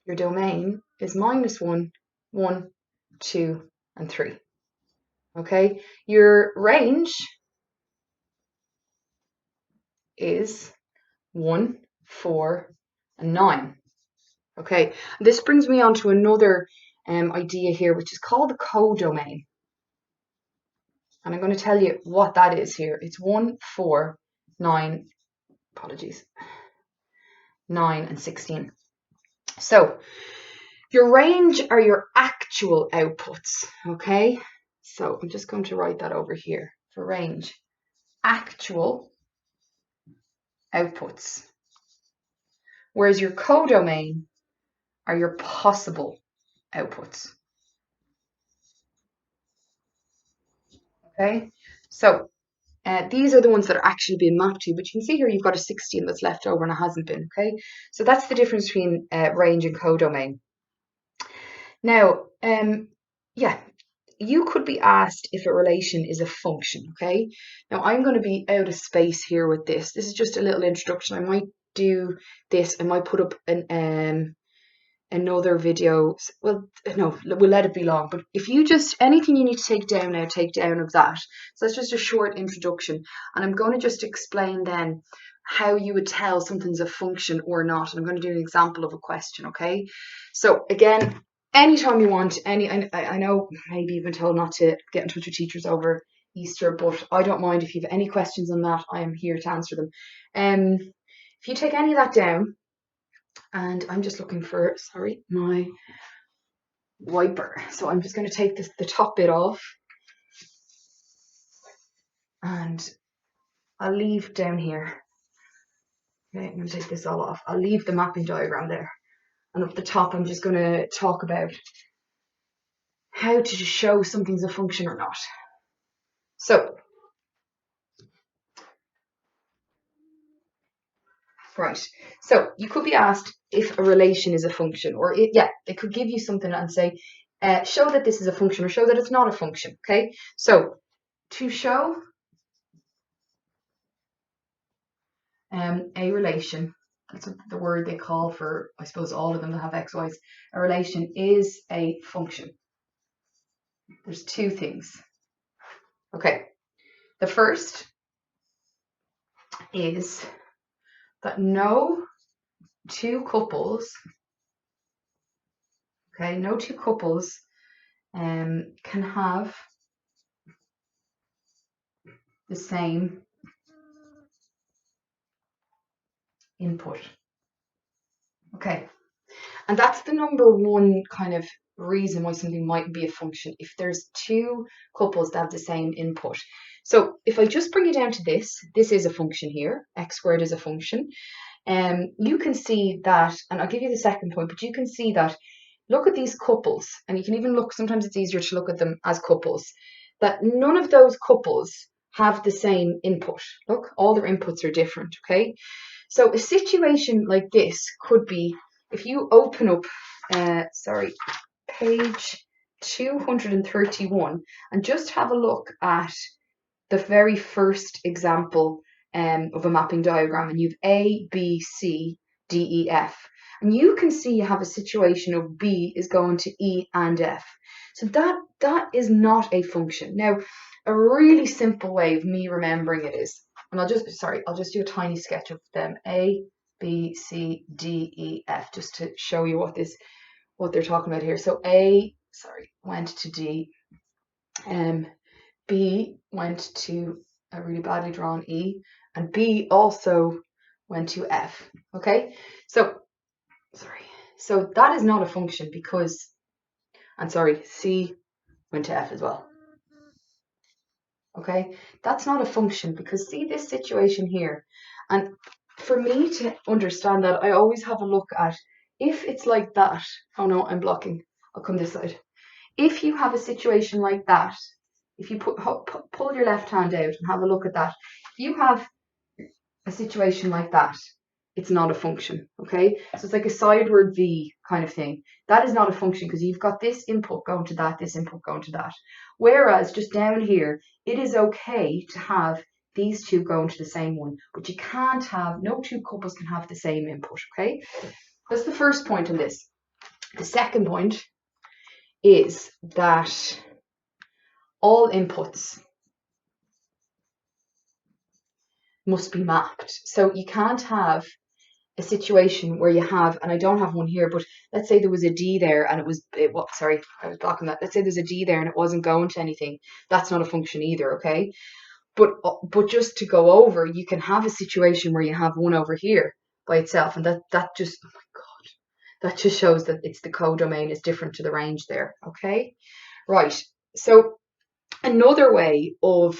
your domain is -1, 1, 2, and 3. Okay, your range is 1, 4, and 9. Okay, this brings me on to another idea here, which is called the codomain. And I'm going to tell you what that is here. It's 1, 4, 9, apologies, 9, and 16. So your range are your actual outputs, okay? So I'm just going to write that over here for range. Actual outputs. Whereas your codomain are your possible outputs. Okay, so these are the ones that are actually being mapped to, but you can see here you've got a 16 that's left over and it hasn't been, okay? So that's the difference between range and codomain. Now, yeah, you could be asked if a relation is a function, okay? Now I'm going to be out of space here with this. This is just a little introduction. I might do this. I might put up an another video. Well, no, we'll let it be long. But if you just anything you need to take down now, take down of that. So that's just a short introduction, and I'm going to just explain then how you would tell something's a function or not. And I'm going to do an example of a question. Okay. So again, anytime you want, I know maybe you've been told not to get in touch with teachers over Easter, but I don't mind if you have any questions on that. I am here to answer them. If you take any of that down, and I'm just looking for, sorry, my wiper. So I'm just going to take the top bit off, and I'll leave down here. Okay, I'm going to take this all off. I'll leave the mapping diagram there. And up the top, I'm just going to talk about how to show something's a function or not. So, right. So you could be asked if a relation is a function, or it could give you something and say, show that this is a function or show that it's not a function. Okay. So to show a relation, that's the word they call for, I suppose, all of them that have x, y's. A relation is a function. There's two things. Okay. The first is that no two couples, okay, no two couples can have the same input. Okay. And that's the number one kind of reason why something might be a function, if there's two couples that have the same input. So if I just bring it down to this is a function here, x squared is a function. You can see that, and I'll give you the second point, but you can see that, look at these couples, and you can even look, sometimes it's easier to look at them as couples, that none of those couples have the same input. Look, all their inputs are different, okay? So a situation like this could be, if you open up, page 231, and just have a look at the very first example of a mapping diagram, and you've A, B, C, D, E, F. And you can see you have a situation of B is going to E and F. So that is not a function. Now, a really simple way of me remembering it is, and I'll just do a tiny sketch of them. A, B, C, D, E, F, just to show you what they're talking about here. So A, went to D. B went to a really badly drawn E, and B also went to F. Okay, so that is not a function because, and C went to F as well. Okay, that's not a function because see this situation here, and for me to understand that, I always have a look at, if it's like that, oh no, I'm blocking, I'll come this side. If you have a situation like that, if you pull your left hand out and have a look at that, if you have a situation like that, it's not a function, okay? So it's like a sideward V kind of thing. That is not a function because you've got this input going to that, this input going to that. Whereas just down here, it is okay to have these two going to the same one, but you can't have, no two couples can have the same input, okay? That's the first point on this. The second point is that all inputs must be mapped. So you can't have a situation where you have, and I don't have one here, but let's say there was a D there and sorry, I was blocking that. Let's say there's a D there and it wasn't going to anything. That's not a function either, okay? But just to go over, you can have a situation where you have one over here by itself, and that just, oh my God, that just shows that it's the codomain is different to the range there, okay? Right, so another way of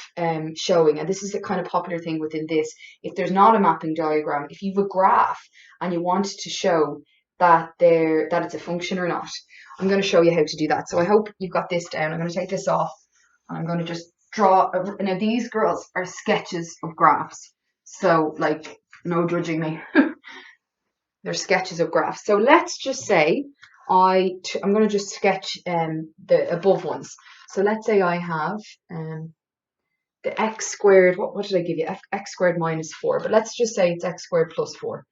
showing, and this is a kind of popular thing within this, if there's not a mapping diagram, if you have a graph and you want to show that it's a function or not, I'm going to show you how to do that. So I hope you've got this down. I'm going to take this off and I'm going to just draw. Now these girls are sketches of graphs, so like no judging me. They're sketches of graphs. So let's just say I'm going to just sketch the above ones. So let's say I have the x squared, what did I give you? X squared minus 4, but let's just say it's x squared plus 4.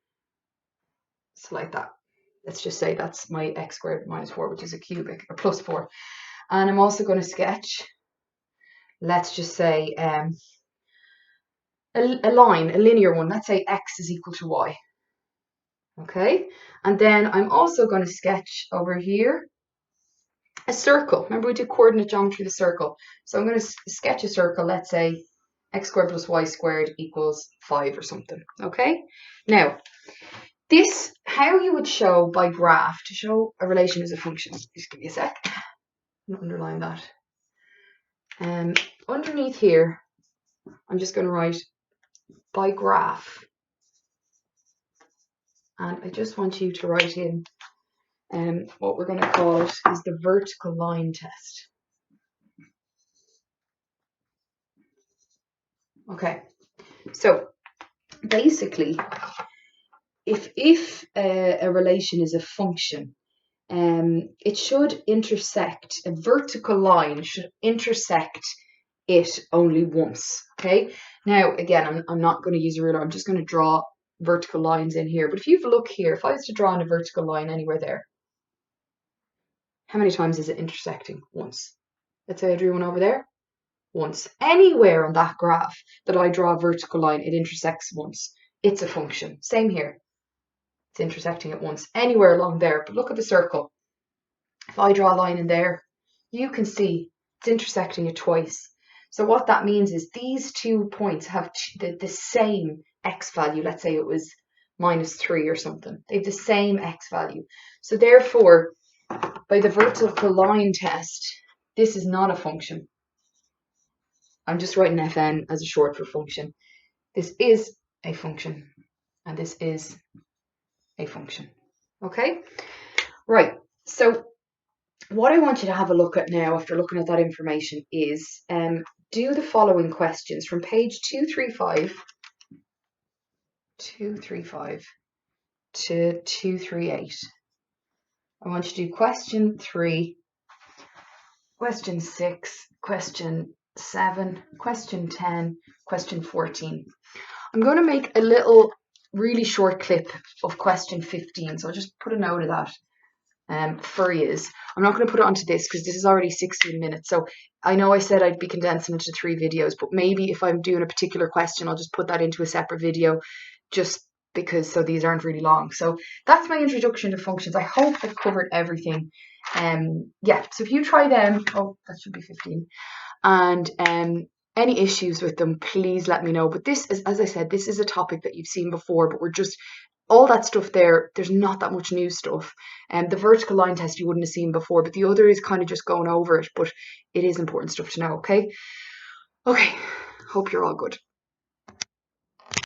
So like that. Let's just say that's my x squared minus 4, which is a cubic, or plus 4. And I'm also going to sketch, let's just say a line, a linear one. Let's say x is equal to y. Okay, and then I'm also going to sketch over here a circle. Remember we did coordinate geometry, the circle. So I'm going to sketch a circle. Let's say x squared plus y squared equals 5 or something. Okay, now this, how you would show by graph to show a relation as a function. Just give me a sec. I'm going to underline that. Underneath here, I'm just going to write by graph. And I just want you to write in what we're going to call it is the vertical line test. Okay, so basically, if a relation is a function, it should intersect, a vertical line should intersect it only once. Okay, now again, I'm not going to use a ruler, I'm just going to draw vertical lines in here. But if you look here, if I was to draw in a vertical line anywhere there, how many times is it intersecting? Once. Let's say I drew one over there. Once. Anywhere on that graph that I draw a vertical line, it intersects once. It's a function. Same here. It's intersecting it once. Anywhere along there. But look at the circle. If I draw a line in there, you can see it's intersecting it twice. So what that means is these 2 points have the same x value. Let's say it was minus 3 or something. They have the same x value. So therefore, by the vertical line test, this is not a function. I'm just writing fn as a short for function. This is a function, and this is a function. Okay? Right. So what I want you to have a look at now, after looking at that information, is do the following questions from page 235 to 238. I want you to do question 3, question 6, question 7, question 10, question 14. I'm going to make a little really short clip of question 15, so I'll just put a note of that for you. I'm not going to put it onto this because this is already 16 minutes, so I know I said I'd be condensing into 3 videos, but maybe if I'm doing a particular question, I'll just put that into a separate video, just because so these aren't really long. So that's my introduction to functions. I hope I've covered everything. Yeah, so if you try them, oh, that should be 15, and any issues with them, please let me know. But this is, as I said, this is a topic that you've seen before, but we're just, all that stuff there's not that much new stuff. And the vertical line test you wouldn't have seen before, but the other is kind of just going over it, but it is important stuff to know. Okay, hope you're all good.